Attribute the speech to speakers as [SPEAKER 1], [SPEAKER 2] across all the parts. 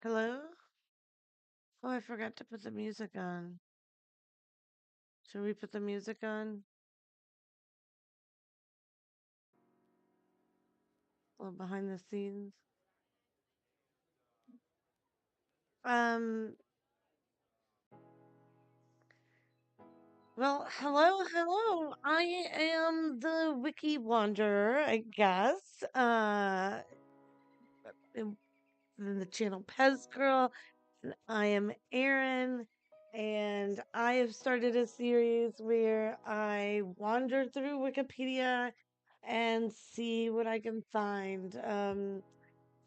[SPEAKER 1] Hello? Oh, I forgot to put the music on. Should we put the music on? Well, behind the scenes. Um, well, hello. I am the WikiWanderer, I guess. In the channel Pez Girl. And I am Erin, and I have started a series where I wander through Wikipedia and see what I can find.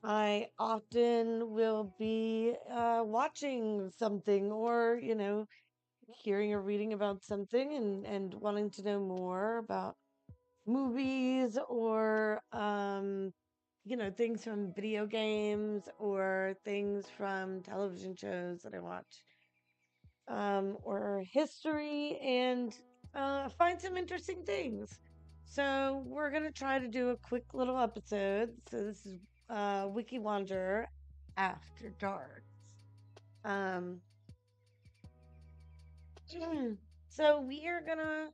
[SPEAKER 1] I often will be watching something or, hearing or reading about something and wanting to know more about movies or, things from video games or things from television shows that I watch, or history and find some interesting things. So we're going to try to do a quick little episode. So this is Wiki Wanderer After Dark. Um, so we are going to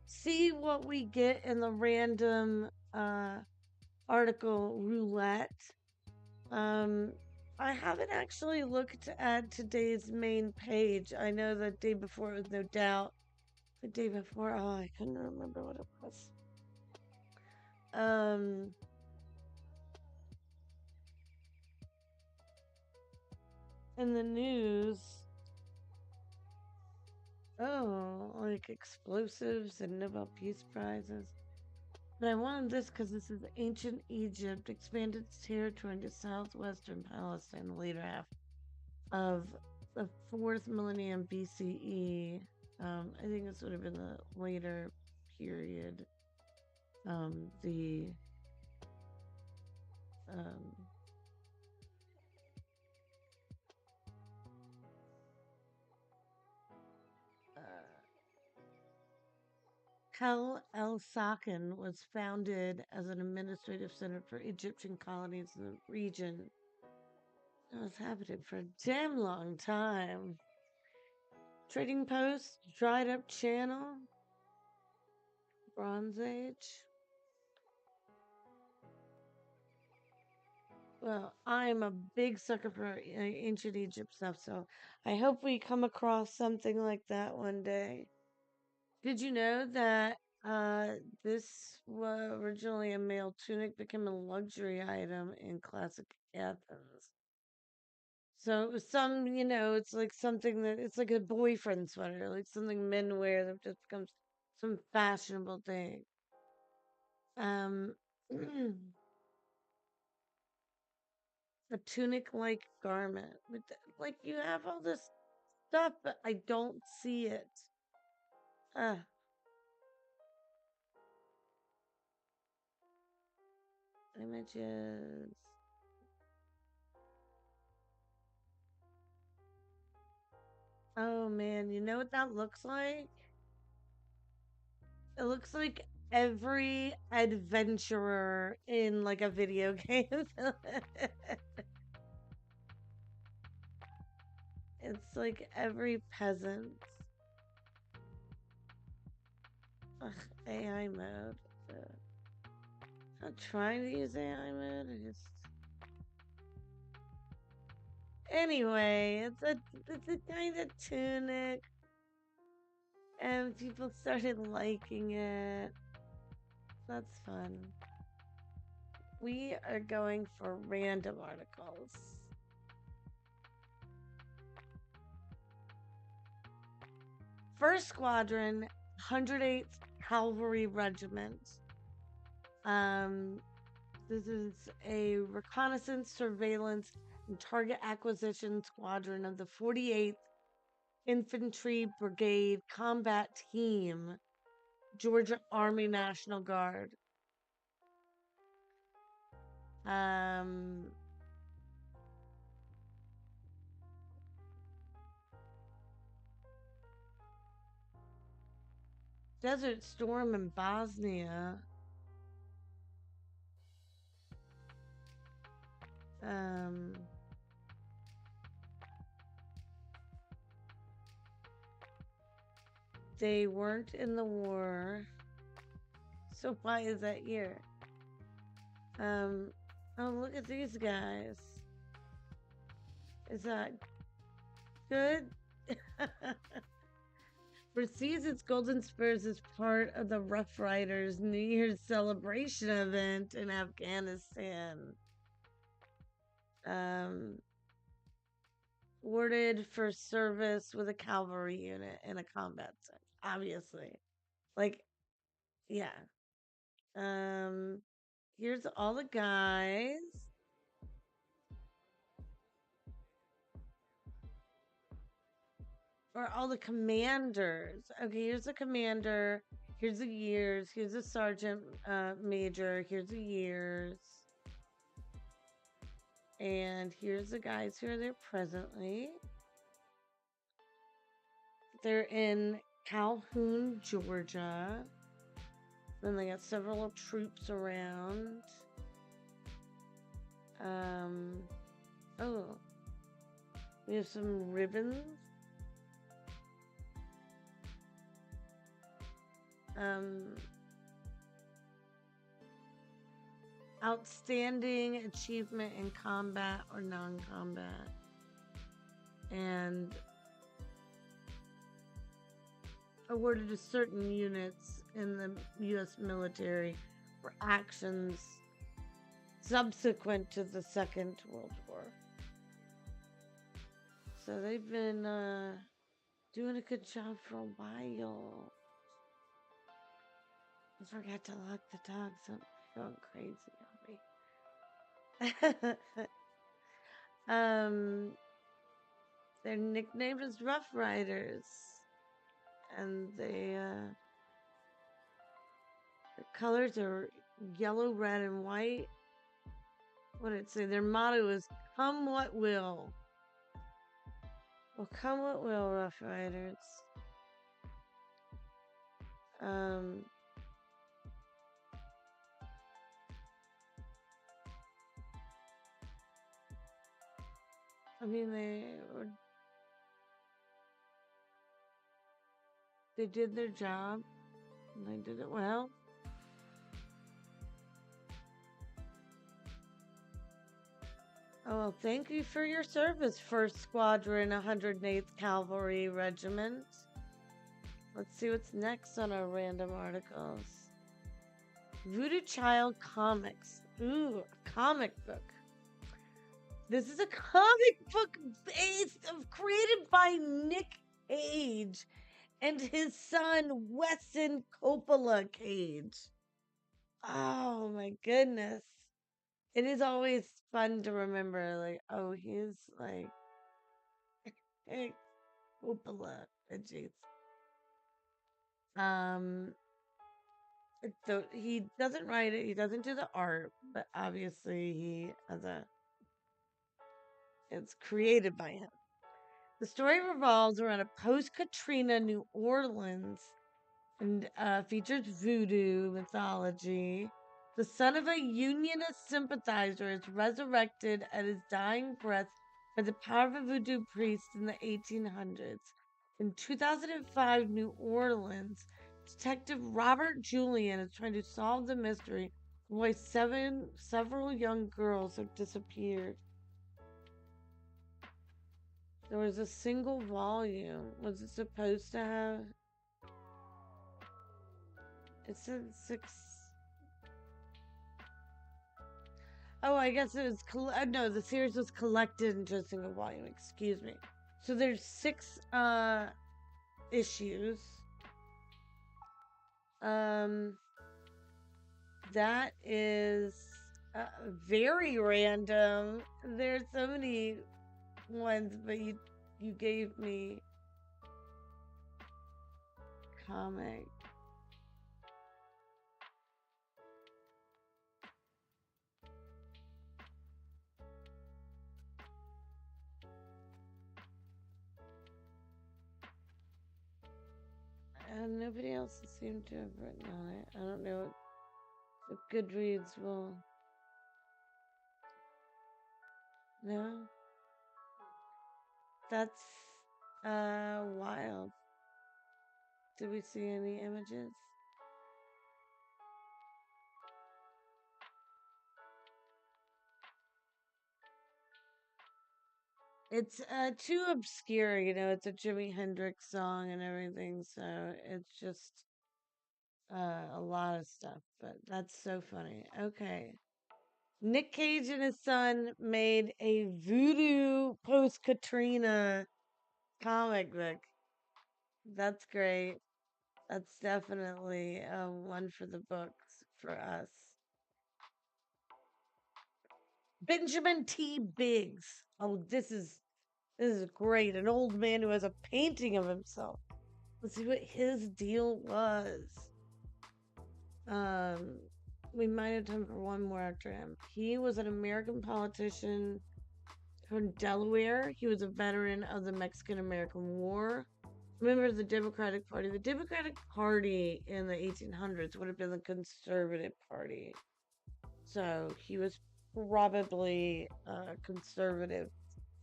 [SPEAKER 1] see what we get in the random article Roulette. Um, I haven't actually looked at today's main page. I know the day before it was No Doubt. The day before, oh, I couldn't remember what it was. Um, in the news, oh, like explosives and Nobel Peace Prizes. But I wanted this because this is ancient Egypt expanded its territory into southwestern Palestine, the later half of the 4th millennium BCE. I think this would have been the later period. The um, uh, Tel El Sakin was founded as an administrative center for Egyptian colonies in the region. It was happening for a damn long time. Trading post, dried up channel, Bronze Age. Well, I'm a big sucker for ancient Egypt stuff, so I hope we come across something like that one day. Did you know that this was originally a male tunic, became a luxury item in classic Athens? So it was it's like something that it's like a boyfriend sweater, like something men wear that just becomes some fashionable thing. Um, a tunic-like garment with like you have all this stuff, but I don't see it. Uh, images. Oh man, you know what that looks like? It looks like every adventurer in like a video game. It's like every peasant. Ugh, AI mode. I'm trying to use AI mode. Anyway, it's a kind of tunic, and people started liking it. That's fun. We are going for random articles. First Squadron, 108th Cavalry Regiment. Um, this is a reconnaissance, surveillance, and target acquisition squadron of the 48th Infantry Brigade Combat Team, Georgia Army National Guard. Um, Desert Storm in Bosnia. they weren't in the war. So why is that here? Oh, look at these guys. Is that good? Receives its golden spurs as part of the Rough Riders New Year's celebration event in Afghanistan. Awarded for service with a cavalry unit in a combat zone. Obviously. Like, yeah. Here's all the guys. Or all the commanders. Okay, here's the commander. Here's the years. Here's the sergeant major. Here's the years. And here's the guys who are there presently. They're in Calhoun, Georgia. Then they got several troops around. Oh, we have some ribbons. Outstanding achievement in combat or non-combat. And awarded to certain units in the U.S. military for actions subsequent to the Second World War. So they've been doing a good job for a while. I forgot to lock the dogs up. They're going crazy on me. Their nickname is Rough Riders. And their colors are yellow, red, and white. What did it say? Their motto is "Come what will." Well, come what will, Rough Riders. I mean, they did their job, and they did it well. Oh, well, thank you for your service, 1st Squadron, 108th Cavalry Regiment. Let's see what's next on our random articles. Voodoo Child Comics. Ooh, a comic book. This is a comic book created by Nick Cage and his son, Wesson Coppola Cage. Oh my goodness. It is always fun to remember, like, oh, he's like Coppola. Jeez. So he doesn't write it, he doesn't do the art, but obviously he has it's created by him. The story revolves around a post-Katrina New Orleans and features voodoo mythology. The son of a Unionist sympathizer is resurrected at his dying breath by the power of a voodoo priest in the 1800s. In 2005 New Orleans, Detective Robert Julian is trying to solve the mystery of why several young girls have disappeared. There was a single volume. Was it supposed to have? It said 6. Oh, I guess it was. No, the series was collected into a single volume. Excuse me. So there's 6 issues. That is very random. There's so many ones, but you gave me comic. And nobody else seemed to have written on it. I don't know if Goodreads will. No? That's wild. Did we see any images? It's too obscure, you know, it's a Jimi Hendrix song and everything, so it's just a lot of stuff, but that's so funny. Okay. Nick Cage and his son made a voodoo post Katrina comic book. That's great. That's definitely one for the books for us. Benjamin T. Biggs. Oh, this is great. An old man who has a painting of himself. Let's see what his deal was. Um, we might have time for one more after him. He was an American politician from Delaware. He was a veteran of the Mexican-American War. Member of the Democratic Party. The Democratic Party in the 1800s would have been the Conservative Party. So he was probably conservative.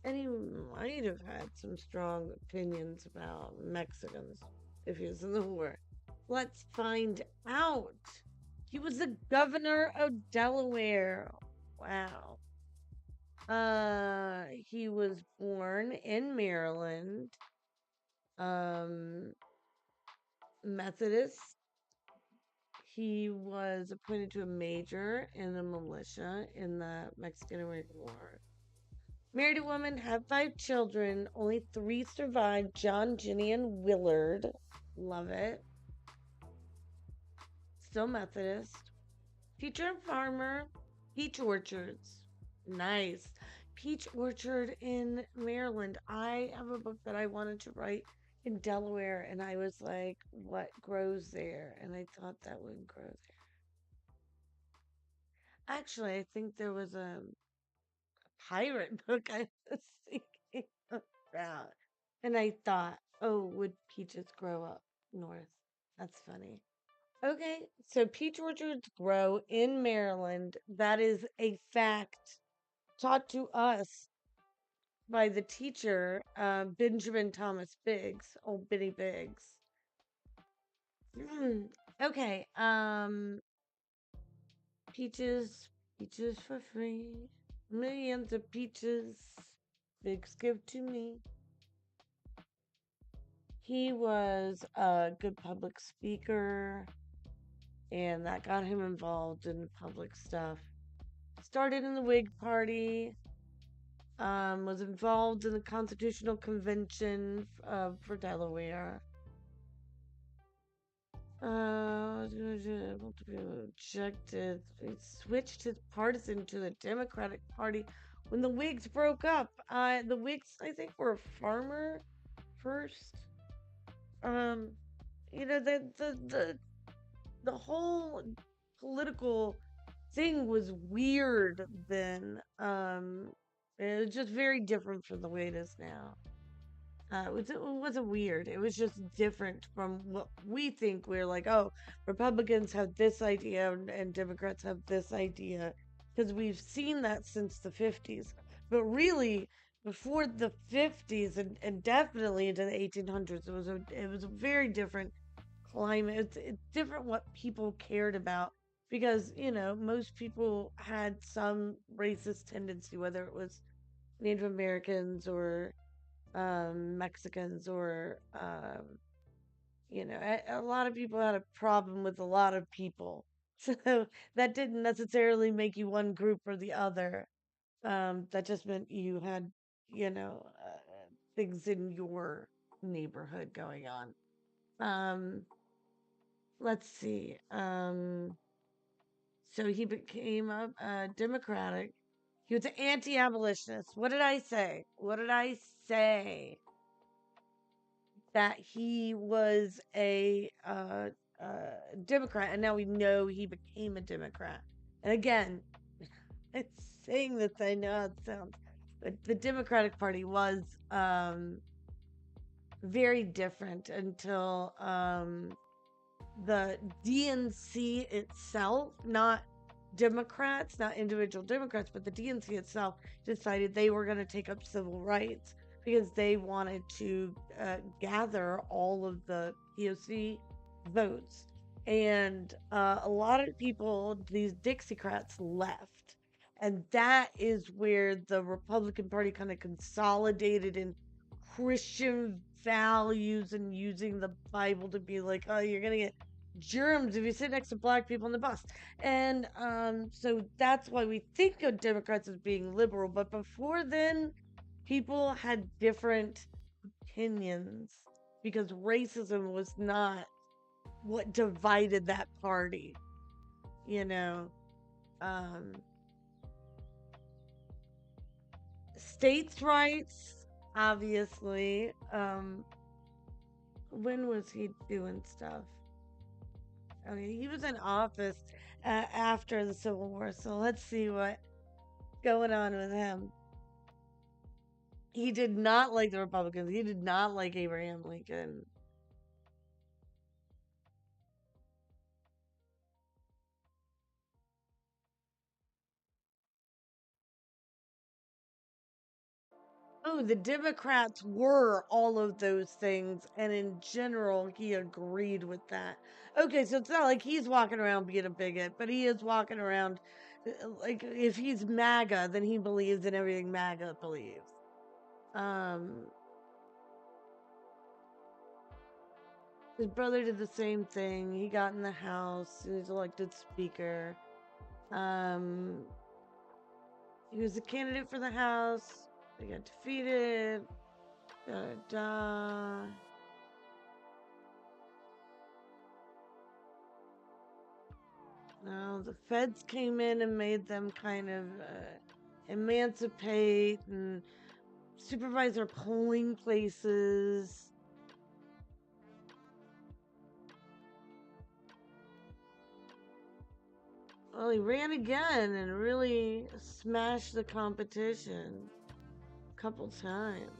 [SPEAKER 1] And he might have had some strong opinions about Mexicans if he was in the war. Let's find out. He was the governor of Delaware. Wow. He was born in Maryland. Methodist. He was appointed to a major in the militia in the Mexican-American War. Married a woman, had 5 children. Only 3 survived. John, Ginny, and Willard. Love it. Still Methodist. Teacher and farmer. Peach orchards. Nice. Peach orchard in Maryland. I have a book that I wanted to write in Delaware, and I was like, what grows there? And I thought that would grow there. Actually, I think there was a pirate book I was thinking about. And I thought, oh, would peaches grow up north? That's funny. Okay, so peach orchards grow in Maryland. That is a fact taught to us by the teacher, Benjamin Thomas Biggs, old Benny Biggs. Okay, peaches for free. Millions of peaches. Biggs give to me. He was a good public speaker, and that got him involved in public stuff. Started in the Whig Party, was involved in the Constitutional Convention for Delaware. Rejected. He switched his partisan to the Democratic Party when the Whigs broke up. The Whigs, I think, were a farmer first. You know, the whole political thing was weird then. It was just very different from the way it is now. It wasn't weird. It was just different from what we think. We're like, oh, Republicans have this idea and Democrats have this idea, because we've seen that since the 50s. But really, before the 50s and definitely into the 1800s, it was a very different climate. It's different what people cared about, because, you know, most people had some racist tendency, whether it was Native Americans or Mexicans or, you know, a lot of people had a problem with a lot of people. So that didn't necessarily make you one group or the other. That just meant you had, you know, things in your neighborhood going on. Let's see. So he became a Democratic. He was an anti-abolitionist. What did I say? What did I say? That he was a Democrat, and now we know he became a Democrat. And again, it's saying this, I know how it sounds, but the Democratic Party was very different until the DNC itself, not Democrats, not individual Democrats, but the DNC itself decided they were going to take up civil rights because they wanted to gather all of the POC votes. And a lot of people, these Dixiecrats, left. And that is where the Republican Party kind of consolidated in Christian values and using the Bible to be like, oh, you're going to get germs if you sit next to black people on the bus. And so that's why we think of Democrats as being liberal. But before then, people had different opinions because racism was not what divided that party, you know. Um, States' rights, obviously. When was he doing stuff? I mean, he was in office after the Civil War, so let's see what's going on with him. He did not like the Republicans. He did not like Abraham Lincoln. Oh, the Democrats were all of those things, and in general, he agreed with that. Okay, so it's not like he's walking around being a bigot, but he is walking around like if he's MAGA, then he believes in everything MAGA believes. His brother did the same thing. He got in the House. He was elected Speaker. He was a candidate for the House. They got defeated. Da, da. No, the feds came in and made them kind of emancipate and supervise their polling places. Well, he ran again and really smashed the competition a couple times.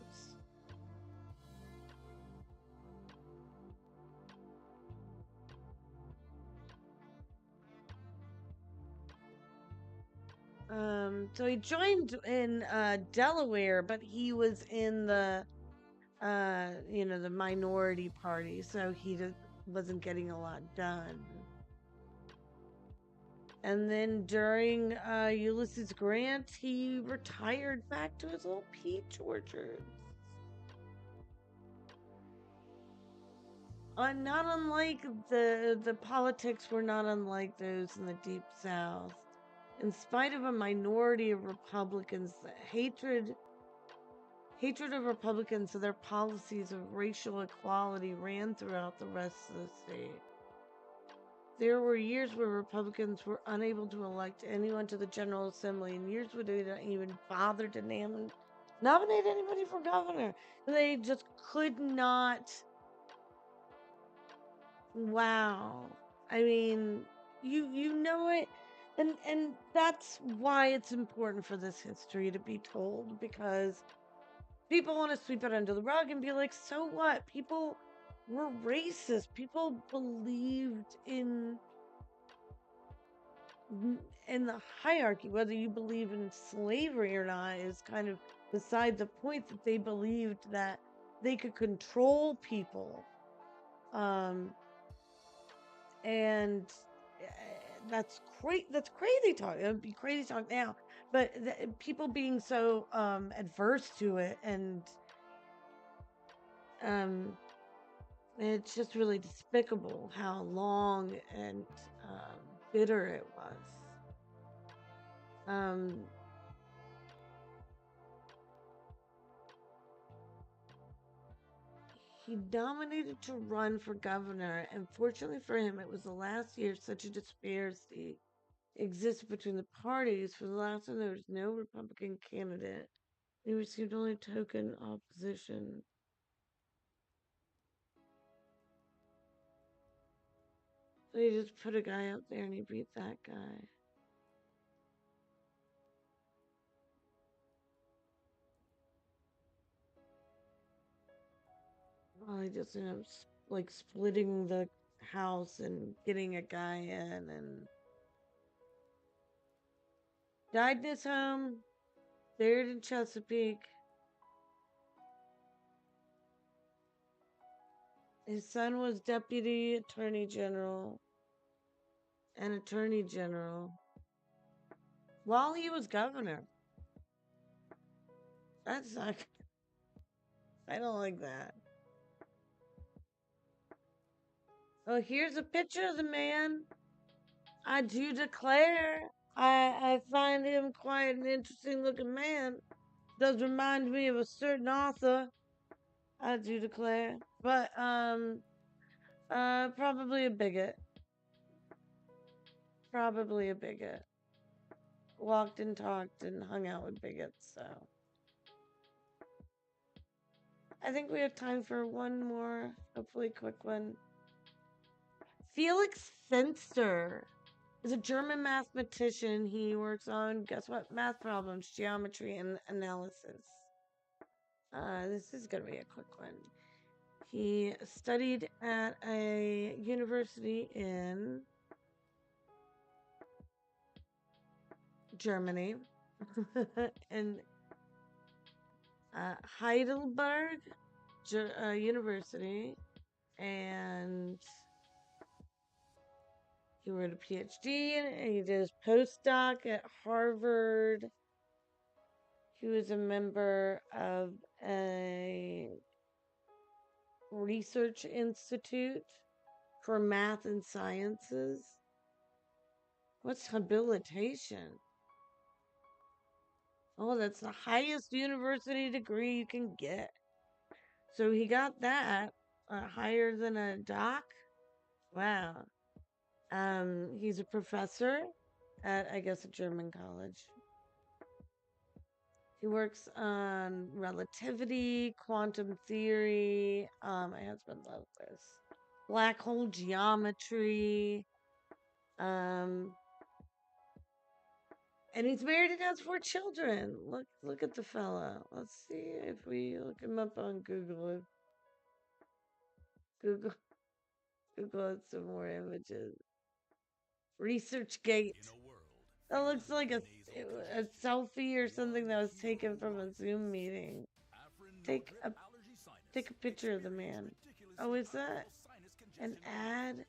[SPEAKER 1] So he joined in Delaware, but he was in the the minority party, so he wasn't getting a lot done. And then during Ulysses Grant, he retired back to his little peach orchard. Not unlike the politics were not unlike those in the Deep South. In spite of a minority of Republicans, the hatred of Republicans and their policies of racial equality ran throughout the rest of the state. There were years where Republicans were unable to elect anyone to the General Assembly, and years where they didn't even bother to nominate anybody for governor. They just could not. Wow. I mean, you know it, and that's why it's important for this history to be told, because people want to sweep it under the rug and be like, so what? People were racist. People believed in the hierarchy. Whether you believe in slavery or not is kind of beside the point. That they believed that they could control people. And that's crazy talk. It would be crazy talk now, but people being so adverse to it, and it's just really despicable how long and bitter it was. He nominated to run for governor, and fortunately for him, it was the last year such a disparity existed between the parties. For the last time, there was no Republican candidate. He received only token opposition. So he just put a guy out there and he beat that guy. Well, he just ended up like splitting the house and getting a guy in, and died in his home, buried in Chesapeake. His son was Deputy Attorney General and Attorney General while he was governor. That's not. I don't like that. Oh, here's a picture of the man. I do declare, I find him quite an interesting looking man. Does remind me of a certain author. I do declare, but probably a bigot. Probably a bigot. Walked and talked and hung out with bigots, so. I think we have time for one more, hopefully quick one. Felix Finster is a German mathematician. He works on, guess what, math problems, geometry, and analysis. This is going to be a quick one. He studied at a university in Germany, in Heidelberg University, and he wrote a PhD and he did his postdoc at Harvard. He was a member of a research institute for math and sciences. What's habilitation? Oh, that's the highest university degree you can get. So he got that higher than a doc. Wow. He's a professor at, I guess, a German college. He works on relativity, quantum theory. My husband loves this. Black hole geometry. And he's married and has 4 children. Look at the fella. Let's see if we look him up on Google. Google has some more images. ResearchGate. That looks like a selfie or something that was taken from a Zoom meeting. Take a picture of the man. Oh, is that an ad?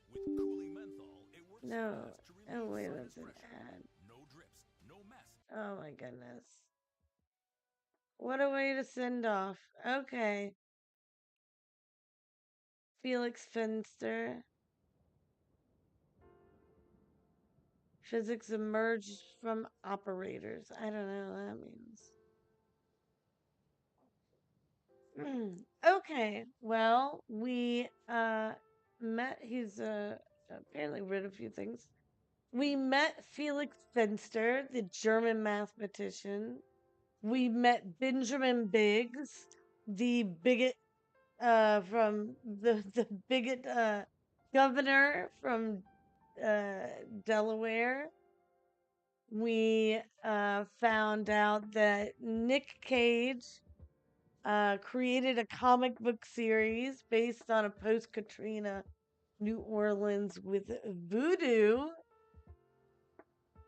[SPEAKER 1] No. Oh, wait, that's an ad. Oh my goodness. What a way to send off. Okay. Felix Finster. Physics emerged from operators. I don't know what that means. Okay. Well, we met. He's apparently read a few things. We met Felix Finster, the German mathematician. We met Benjamin Biggs, the bigot from the bigot governor from Delaware. We found out that Nick Cage created a comic book series based on a post-Katrina New Orleans with voodoo.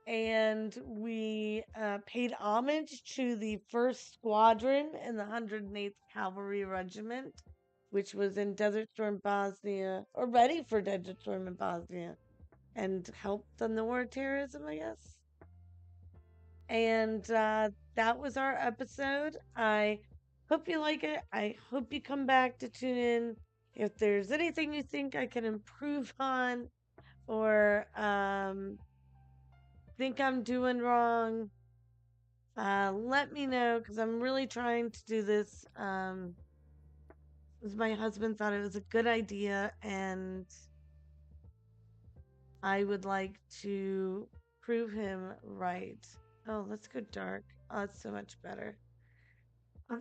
[SPEAKER 1] And we paid homage to the 1st Squadron in the 108th Cavalry Regiment, which was in Desert Storm, Bosnia, or ready for Desert Storm in Bosnia, and helped on the war of terrorism, I guess. And that was our episode. I hope you like it. I hope you come back to tune in. If there's anything you think I can improve on, or think I'm doing wrong, let me know, because I'm really trying to do this. Because my husband thought it was a good idea, and I would like to prove him right. Oh, let's go dark. Oh, that's so much better.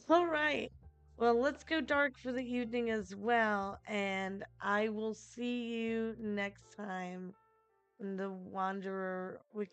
[SPEAKER 1] All right. Well, let's go dark for the evening as well, and I will see you next time in the Wanderer Wiki.